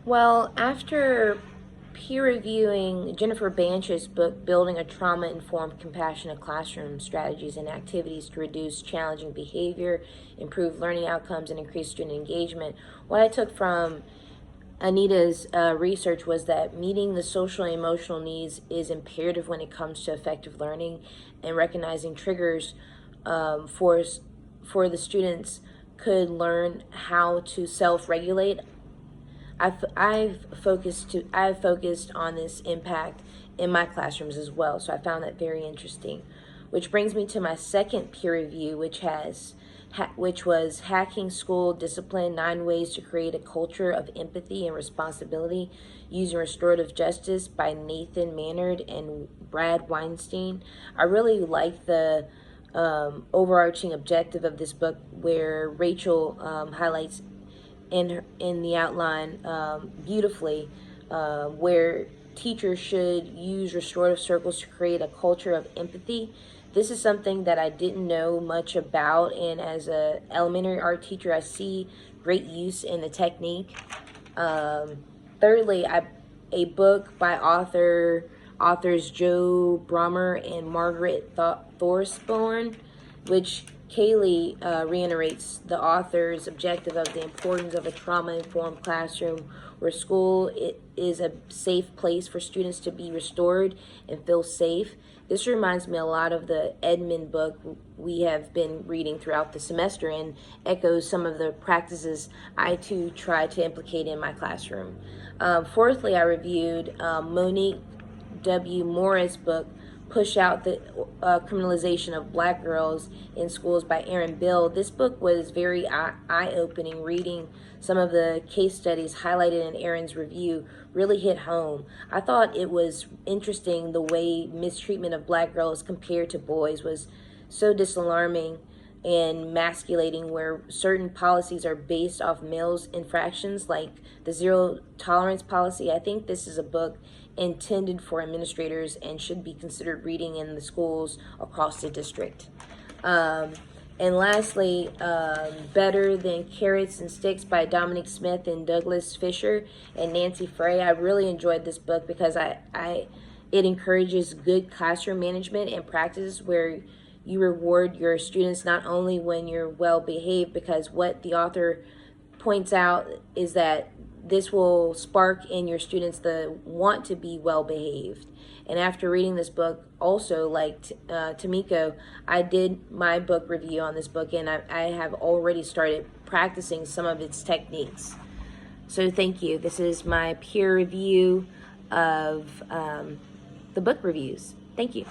Well, after peer reviewing Jennifer Banch's book, Building a Trauma Informed Compassionate Classroom Strategies and Activities to Reduce Challenging Behavior, Improve Learning Outcomes, and Increase Student Engagement, what I took from Anita's research was that meeting the social and emotional needs is imperative when it comes to effective learning, and recognizing triggers for the students could learn how to self-regulate. I've focused on this impact in my classrooms as well, so I found that very interesting. Which brings me to my second peer review, which was Hacking School Discipline: 9 Ways to Create a Culture of Empathy and Responsibility Using Restorative Justice by Nathan Mannard and Brad Weinstein. I really like the overarching objective of this book, where Rachel highlights in the outline beautifully, where teachers should use restorative circles to create a culture of empathy. This is something that I didn't know much about, and as a elementary art teacher, I see great use in the technique. Thirdly, a book by authors Joe Brommer and Margaret Thorsborn, which Kaylee reiterates the author's objective of the importance of a trauma-informed classroom where school is a safe place for students to be restored and feel safe. This reminds me a lot of the Edmund book we have been reading throughout the semester, and echoes some of the practices I too try to implicate in my classroom. Fourthly, I reviewed Monique W. Morris' book, Push Out the Criminalization of Black Girls in Schools by Aaron Bill. This book was very eye-opening. Reading some of the case studies highlighted in Aaron's review really hit home. I thought it was interesting the way mistreatment of black girls compared to boys was so disalarming and masculating, where certain policies are based off males' infractions, like the zero tolerance policy. I think this is a book intended for administrators and should be considered reading in the schools across the district. And lastly, Better Than Carrots and Sticks by Dominic Smith and Douglas Fisher and Nancy Frey. I really enjoyed this book because it encourages good classroom management and practices where you reward your students not only when you're well behaved, because what the author points out is that this will spark in your students the want to be well behaved. And after reading this book, also like Tamiko, I did my book review on this book, and I have already started practicing some of its techniques. So thank you. This is my peer review of the book reviews. Thank you.